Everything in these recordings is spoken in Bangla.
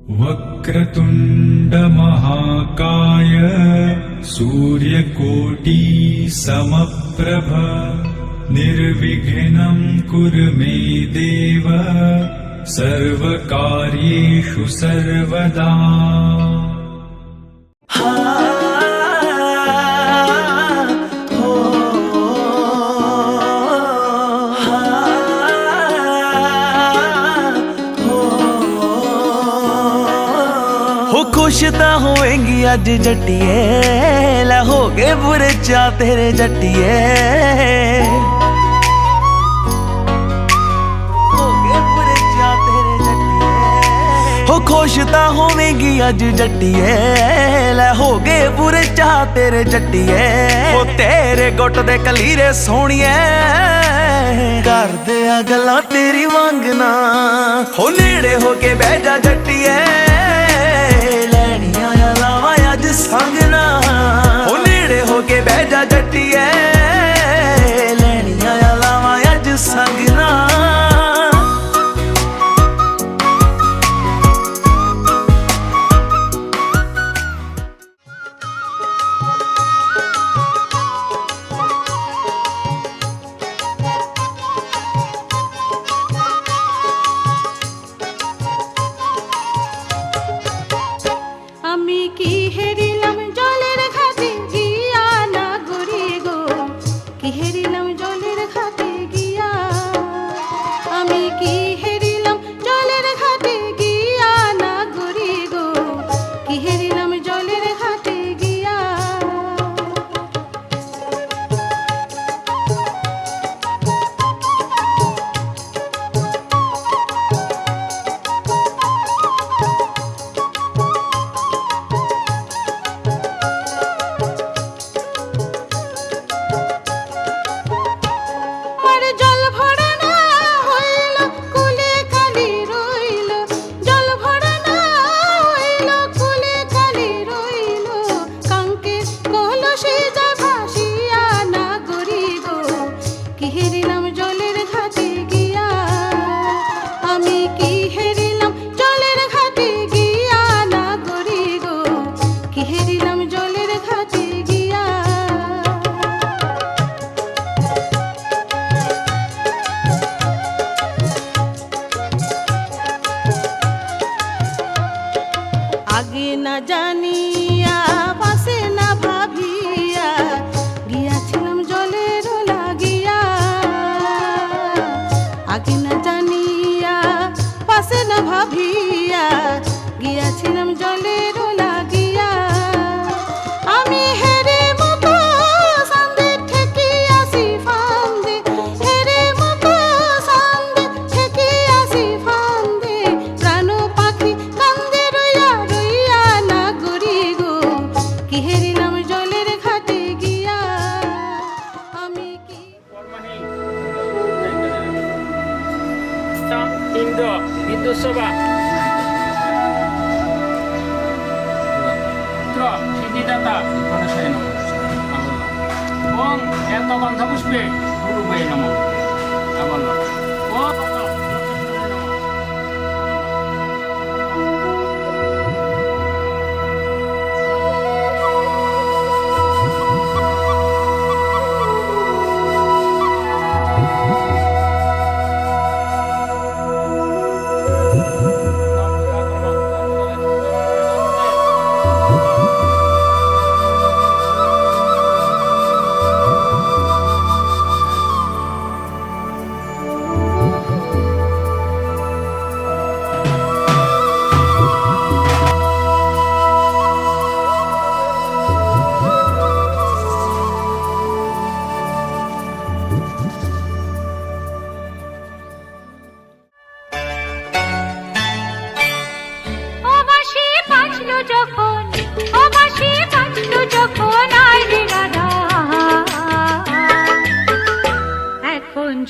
वक्रतुण्ड महाकाय सूर्यकोटि समप्रभ निर्विघ्नं कुरु मे देव सर्वकार्येषु सर्वदा। खुश तां होएंगी अज जट्टिए, लै हो गए बुरे चा तेरे जट्टिए, हो गए बुरे चा तेरे जट्टिए। हो खुश तां होवेंगी अज जट्टिए, लै हो गए बुरे चा तेरे जट्टिए। हो तेरे गुट दे कलीरे सोहणिए, करदे आ गल्लां तेरी वांगना। हो नेड़े हो के बह जा जट्टिए, संगना। हो नेड़े हो के बह जा जट्टिए, लैनियां लावां अज संगना।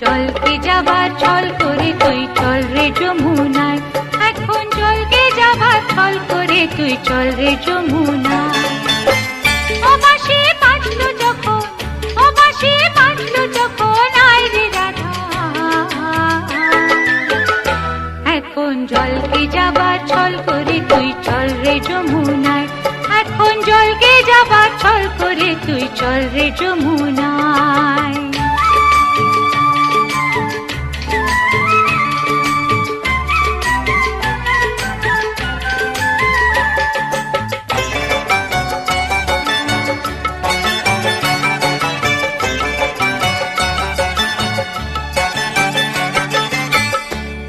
জলকে যাবার ছল করে তুই চল রে যমুনায়, এখন জলকে যাবার ছল করে তুই চল রে যমুনায়। ও বাঁশি বাজলো যখন, ও বাঁশি বাজলো যখন আয় রে রাধা, এখন জলকে যাবার যাবার ছল করে তুই চল রে যমুনায়, এখন জলকে যাবার ছল করে তুই চল রে যমুনায়।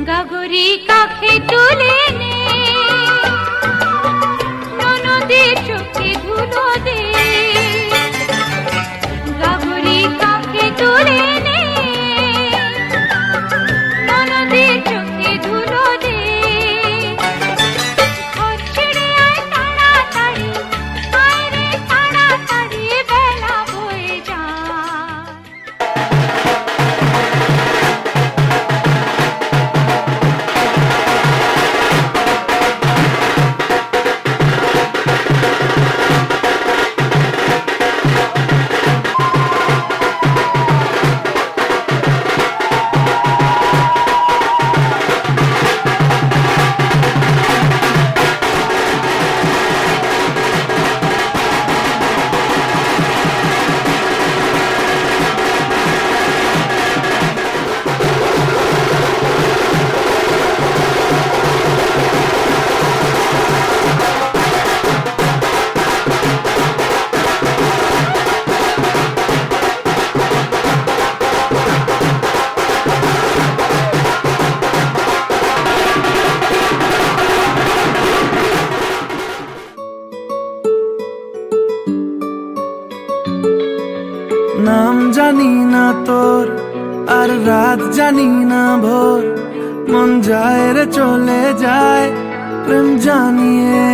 গাগরি কাখে তুলে নে, ননদের চোখে ধুলো দে। গাগরি কাখে তুলে নে, ননদের চোখে ধুলো দে। ঘর ছেড়ে আয় তাড়াতাড়ি, আয় রে তাড়াতাড়ি, বেলা বয়ে যায়। নাম জানি না তোর, আর রাত জানি না ভোর, মন যায় রে চলে যায় প্রেম জানিয়ে।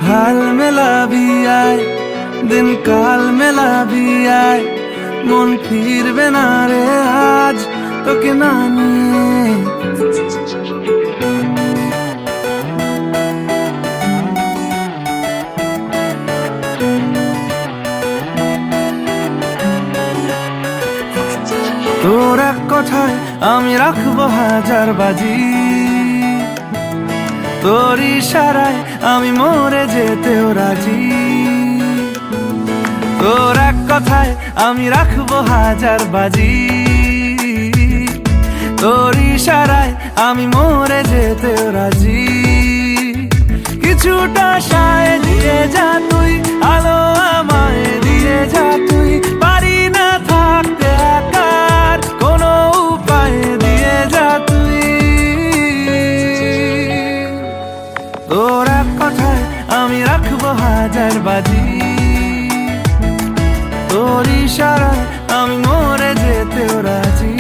হাল মেলাবি আয়, দিন কাল মেলাবি আয়, মন ফিরবে না রে আজ তোকে না নিয়ে। তোর এক কথায় আমি রাখবো হাজার বাজি, তোর ইশারায় আমি মরে যেতেও রাজি। তোর এক কথায় আমি রাখবো হাজার বাজি, তোর ইশারায় আমি মরে যেতেও রাজি। কিছুটা সায় দিয়ে যা তুই, আলো আমায় দিয়ে যা তুই, পারি না থাকতে একার কোনো উপায় দিয়ে যা তুই। তোর এক কথায় আমি রাখবো হাজার বাজি, তোর ইশারায় আমি মরে যেতেও রাজি।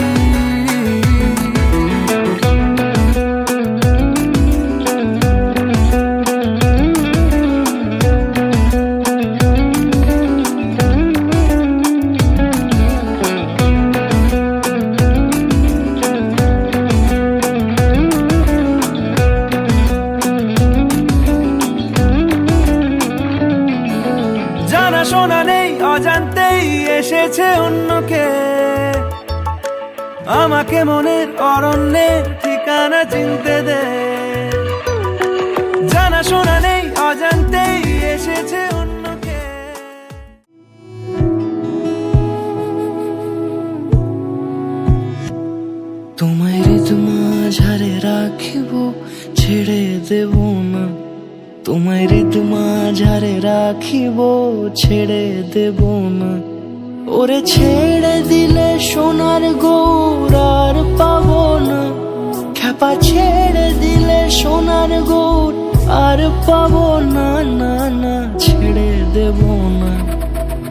শোনা নেই অজান্তেই এসেছে অন্যকে, আমাকে মনের অরণ্যের ঠিকানা চিনতে দে। জানা শোনা নেই অজান্তেই এসেছে অন্যকে। তোমায় মাঝারে রাখিব, ছেড়ে দেব না। তোমায় মাঝারে রাখিব, ছেড়ে দেব না। ওরে ছেড়ে দিলে সোনার গৌর আর পাবো না। খ্যাপা ছেড়ে দিলে সোনার গৌর আর পাবো না। না না ছেড়ে দেব না।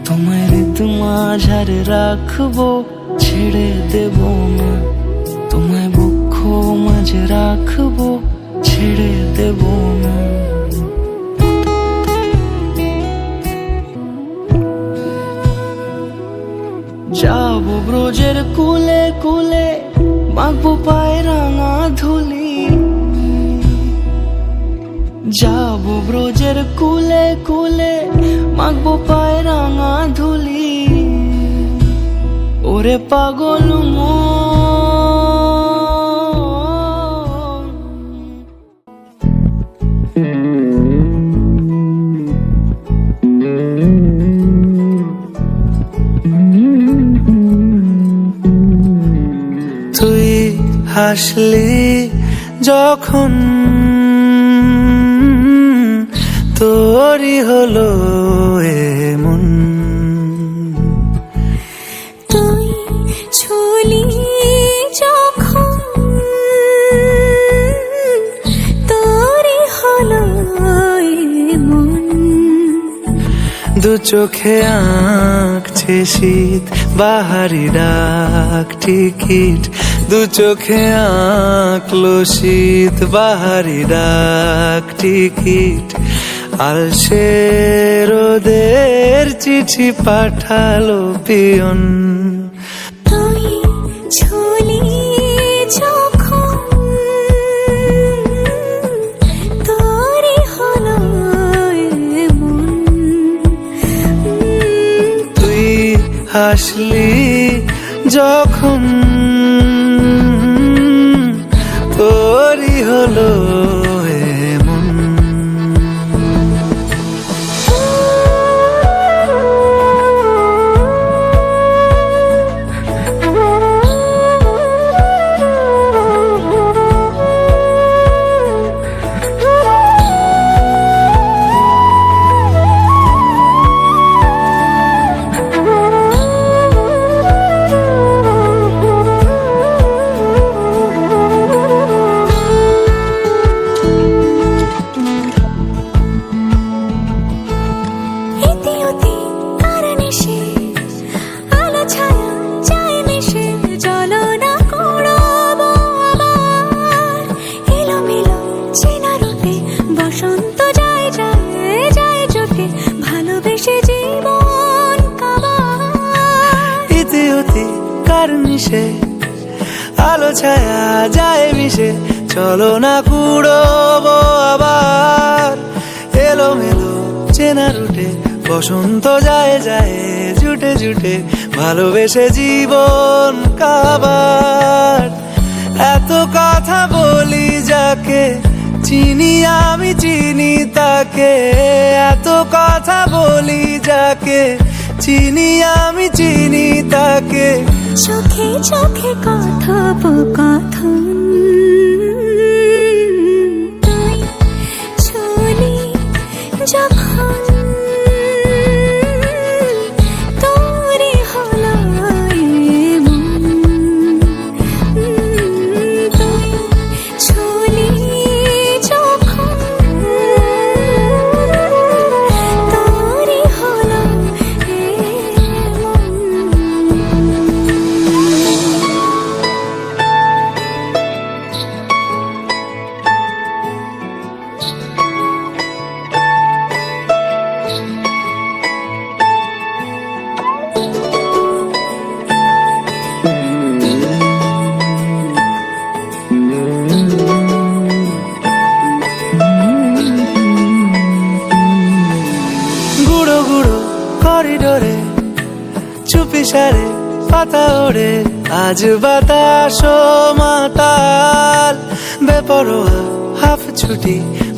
তোমায় মাঝারে রাখবো, ছেড়ে দেব না। তোমায় বক্ষ মাঝে রাখবো, ছেড়ে দেব না। যাবো ব্রজের কুলে কুলে, মাখবো পায়ে রাঙা ধুলি। যাবো ব্রজের কুলে কুলে, মাখবো পায়ে রাঙা ধুলি। ওরে পাগল মন, তুই হাসলি যখন তোরই হলো এমন, তুই ছুলি যখন তোরই হলো এমন। দু চোখে আঁকছে শীত বাহারি ডাক টিকিট, দু চোখে আঁকলো শীত বাহারি ডাক টিকিট। আলসে রোদের চিঠি পাঠালো পিয়ন, তুই ছুলি যখন তোরই হলো এমন। তুই হাসলি যখন তোরই হলো এমন। বসন্ত যায় যায় যায় জোটে ভালোবেসে জীবন কাবার। ইতি উতি কার নিশে আলো ছায়া যায় মিশে, চলো না কুড়োবো আবার। এলো মেলো চেনা রুটে বসন্ত যায় যায় জুটে জুটে ভালোবেসে জীবন কাবার। এত কথা বলি যাকে চিনি আমি চিনি তাকে, এত কথা বলি যাকে চিনি আমি চিনি তাকে। চোখে চোখে কথোপকথন, তুই ছুলি যখন তোরই হলো এমন। তুই ছুলি যখন তোরই হলো এমন। গুঁড়ো গুঁড়ো করিডোরে চুপি সারে পাতা ওড়ে, আজ বাতাস মাতাল বেপরোয়া হাফ ছুটি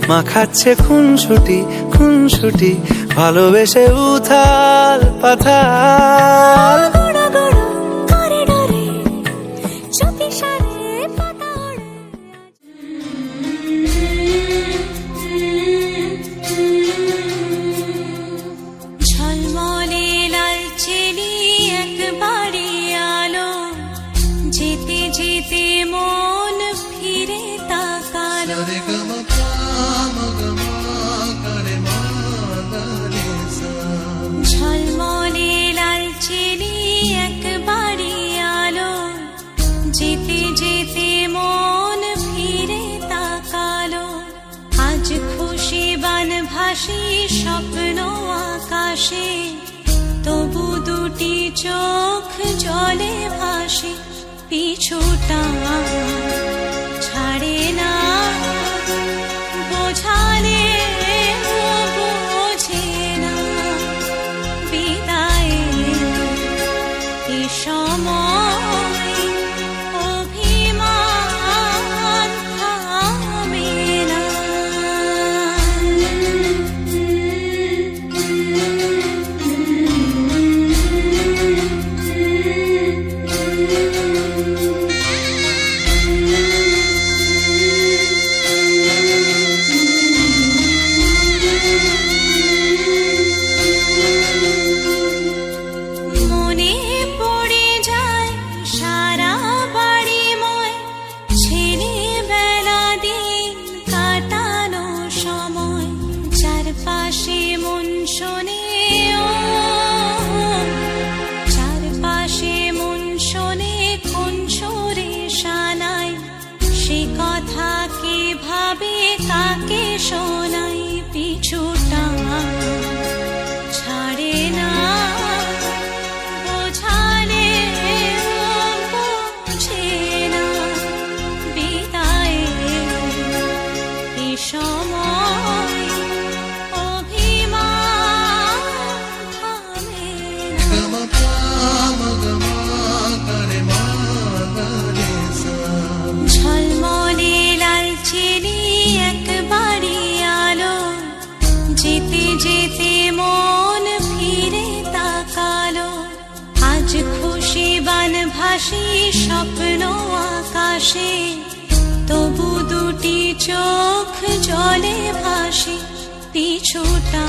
মাখাচ্ছে খুনসুটি খুনসুটি ভালোবেসে উথাল পাথাল। গুঁড়ো গুঁড়ো করিডোরে চুপি সারে পাতা ওড়ে। ঝলমলে লালচেলি একবারে আলো, যেতে যেতে মন ফিরে তাকালো। ঝলমলে লালচেলি একবারে আলো, যেতে যেতে মন ফিরে তাকালো। আজ খুশি বানভাসি স্বপ্ন আকাশে, তবু দুটি চোখ জলে ভাসে। পিছুটা ছাড়ে না বোঝালে বোঝে না, বিদায়ের এ সময় অভিমান থামে না। শোনে ও চারপাশে মন শোনে কোন সুরে শানাই সে কথা কে ভাবে কাকে শোনাই পিছুটা ছাড়ে না বোঝালে বুঝে না বিদায়ে এ সময় অভিমান থামে না ঝলমলে লালচেনি একবারই আলো যেতে যেতে মন ফিরে তাকালো আজ খুশি বানভাসি স্বপ্ন আকাশে তবু দুটি চোখ জলে ভাসে পিছুটা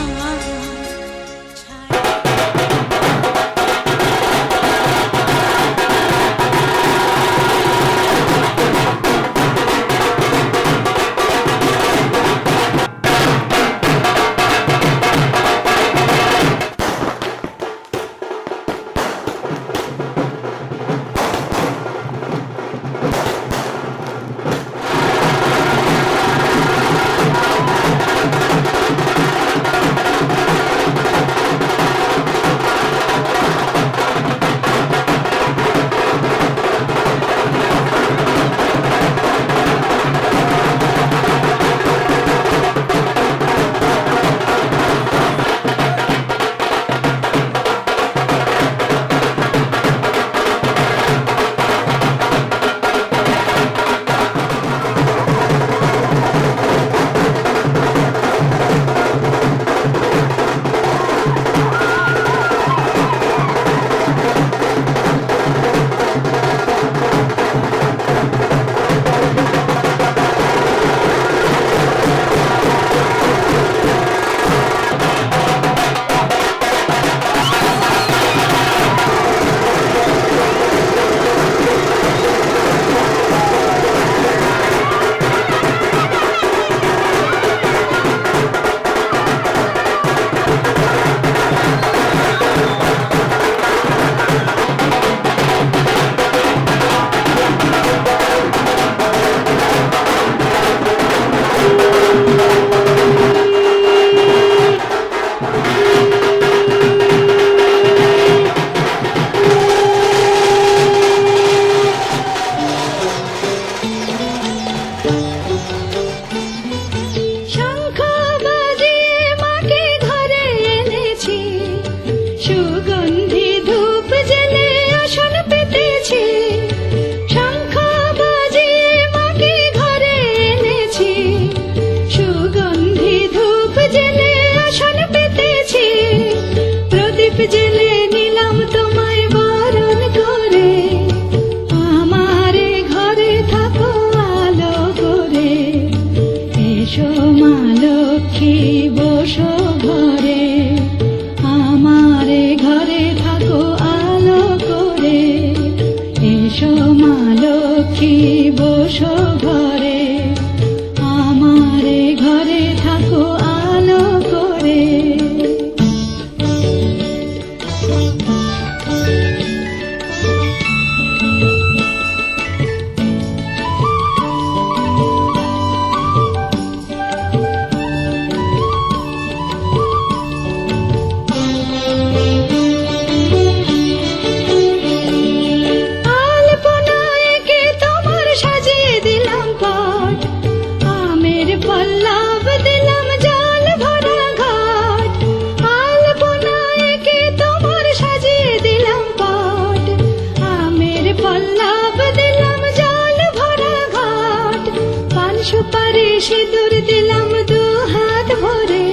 সিঁদুর দিলাম দু হাত ভরে,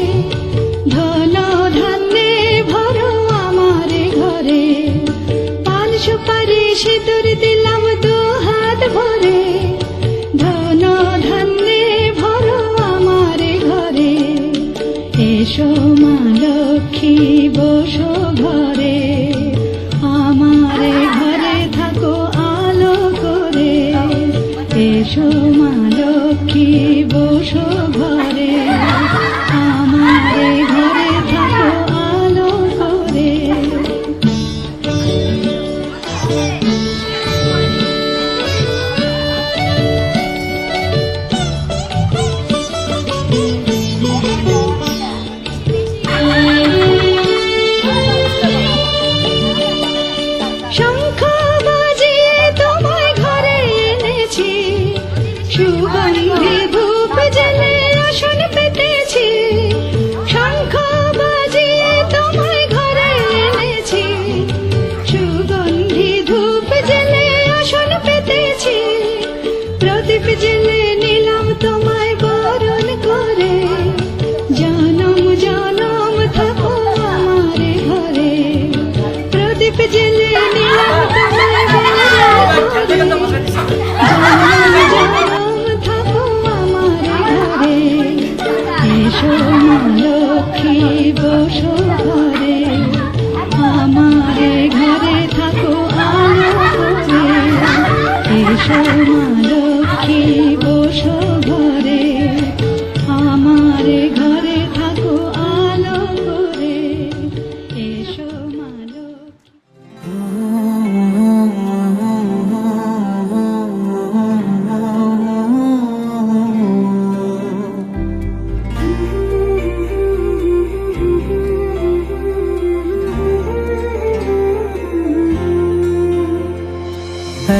ধন ধান্যে ভরো আমার ঘরে। পান সুপারি সিঁদুর দিলাম দু হাত ভরে, ধন ধান্যে ভরো আমার ঘরে। এসো মা লক্ষ্মী বসো ঘরে, আমার ঘরে থাকো আলো করে। এসো মা লক্ষ্মী বসো ঘরে, আমার ঘরে থাকো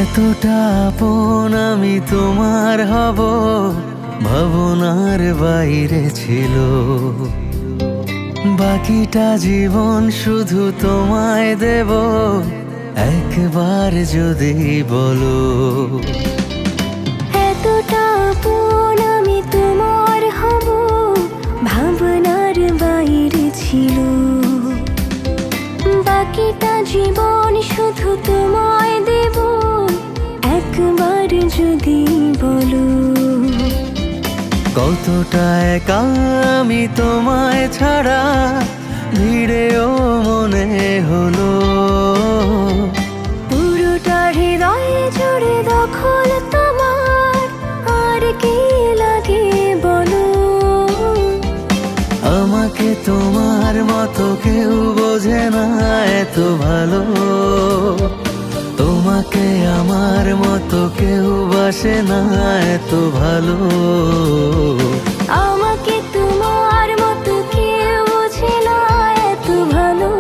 এতটা আপন আমি তোমার হব ভাবনার বাইরে ছিল। বাকিটা জীবন শুধু তোমায় দেব, একবার যদি বলো। এতটা আপন আমি তোমার হব ভাবনার বাইরে ছিল। বাকিটা জীবন শুধু তোমায় দেব, একবার যদি বলো। কতটা একা আমি তোমায় ছাড়া ভিড়েও মনে হলো। পুরোটা হৃদয় জুড়ে দখল তোমার, আর কি লাগে বলো। আমাকে তোমার মতো কেউ বোঝে না এত ভালো। তোমাকে আমার মতো কেউ বাসে না এত ভালো। আমাকে তোমার মতো কেউ বোঝে না এত ভালো।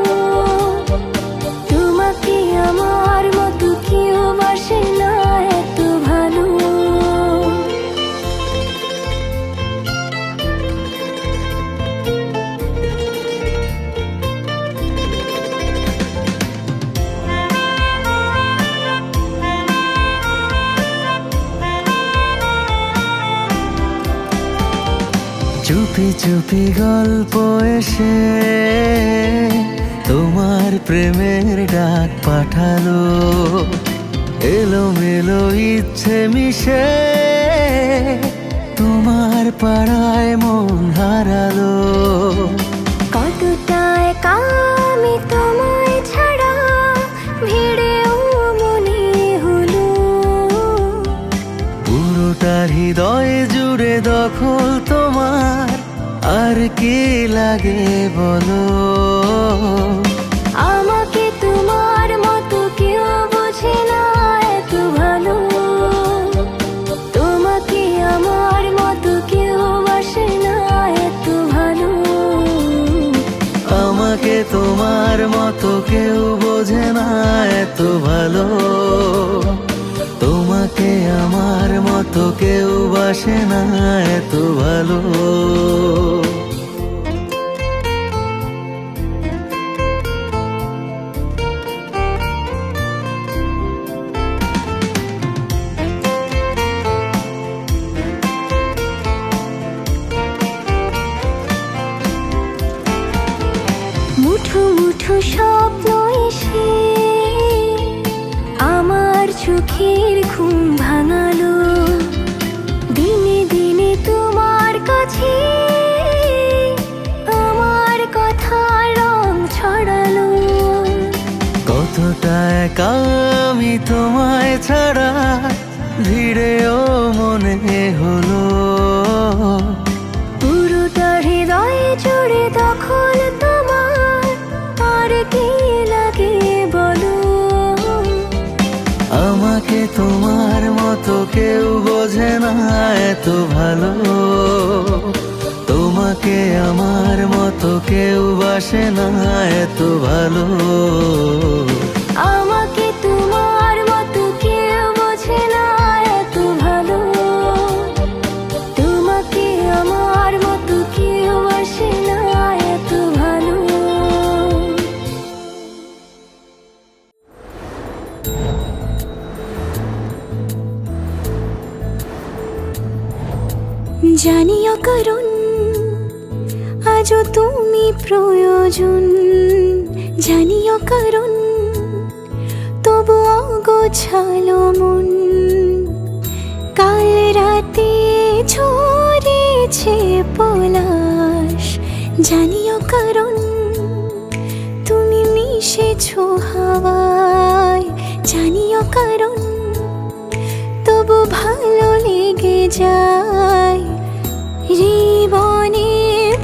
তোমাকে আমার মতো কেউ বাসে না এত ভালো। চুপি চুপি গল্প এসে তোমার প্রেমের ডাক পাঠালো। এলোমেলো ইচ্ছে মিশে তোমার পাড়ায় মন হারালো। কতটা একা আমি তোমায় ছাড়া ভিড়েও মনে হলো। পুরোটা হৃদয় জুড়ে দখল তোমার, আর কি লাগে বলো। আমাকে তোমার মতো কেউ বোঝে না এত ভালো। তোমাকে আমার মতো কেউ বাসে না এত ভালো। আমাকে তোমার মতো কেউ বোঝে না এত ভালো। তোমাকে আমার মতো কেউ বাসে না এত ভালো। মুঠো মুঠো স্বপ্ন এসে আমার চোখের ঘুম ভাঙালো। দিনে দিনে তোমার কাছে আমার কথা রং ছড়ালো। কতটা একা আমি তোমায় ছাড়া ভিড়েও মনে হলো। পুরোটা হৃদয় জুড়ে দখল তোমার, আর কি লাগে বলো। আমাকে তোমার মতো কেউ বোঝে না এত ভালো। তোমাকে আমার মতো কেউ বাসে না এত ভালো। আমাকে তোমার মতো কেউ বোঝে না এত ভালো। তোমাকে আমার মতো কেউ বাসে না এত ভালো। জানিও কারণ আজও তুমি প্রয়োজন। জানিও কারণ তবু অগোছালো মন। কাল রাতে ঝরেছে পলাশ। জানিও কারণ তুমি মিশেছো হাওয়ায়। জানিও কারণ তবু ভালো লেগে যায়। জীবনে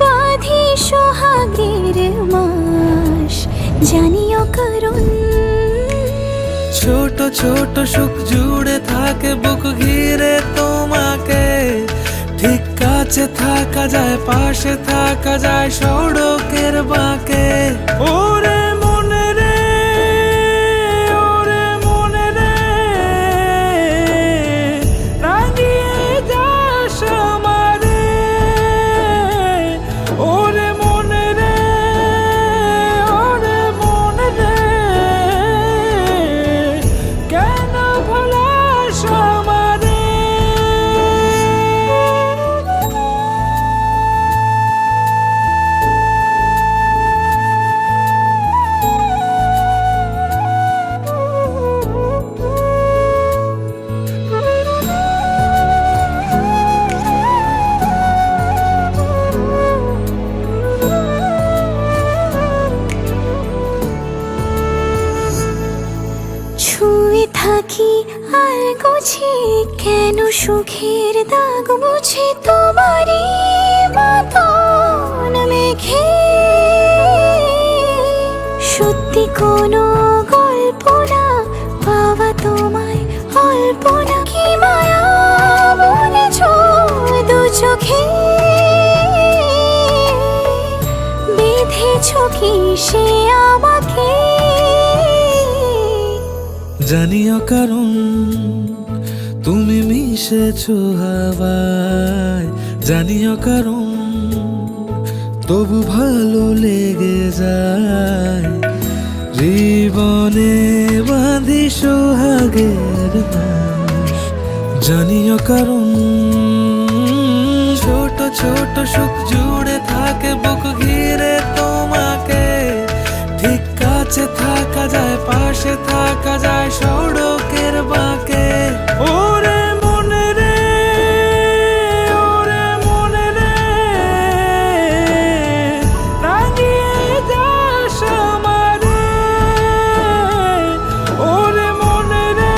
বাঁধি সোহাগের মাস। জানিও কারণ ছোট ছোট সুখ জুড়ে থাকে বুক ঘিরে তোমাকে। ঠিক কাছে থাকা যায়, পাশে থাকা যায় সড়কের বাঁকে। ওরে মনে রে, ওরে মনে রে, সুখের দাগ মুছে তোমারই মতন মেঘে সত্যি কোনো গল্প না পাওয়া তোমায় অল্প না কি মায়া বলেছ দু চোখে বেঁধেছ কি সে আমাকে জানিও কারণ তুমি মিশেছো হাওয়ায়, জানিও কারণ তবু ভালো লেগে যায়। জীবনে বাঁধি সোহাগের বাঁশ, জানিও কারণ ছোট ছোট সুখ জুড়ে থাকে বুক ঘিরে তোমাকে। ঠিক কাছে থাকা যায়, পাশে থাকা যায় সড়কের বাঁকে। ওরে মনে রে, ওরে মনে রে, রাঙিয়ে যাস আমারে। ওরে মনে রে,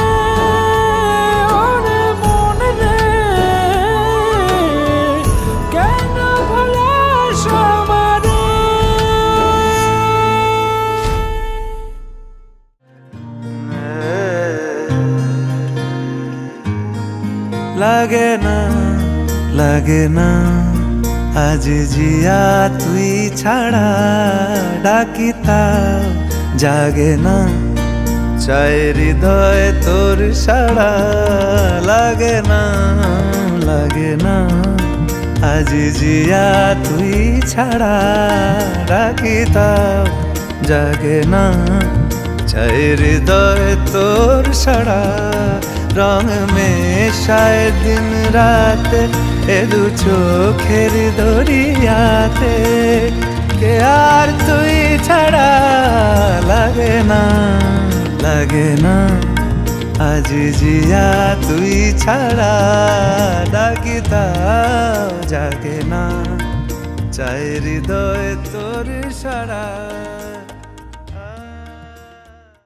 ওরে মনে রে, কেন ভোলাস আমারে। লাগে না, লাগে না আজ জিয়া তুই ছাড়া, ডাকি তাও জাগে না চায় হৃদয় তোর সাড়া। লাগে না, লাগে না আজ জিয়া তুই ছাড়া, ডাকি তাও জাগে না চায় হৃদয় তোর সাড়া। রং মেশায় দিন রাতে এ দু চোখের দরিয়াতে, কে আর তুই ছাড়া। লাগে না, লাগে না আজ জিয়া তুই ছাড়া, ডাকি তাও জাগে না চায় হৃদয় তোর সাড়া।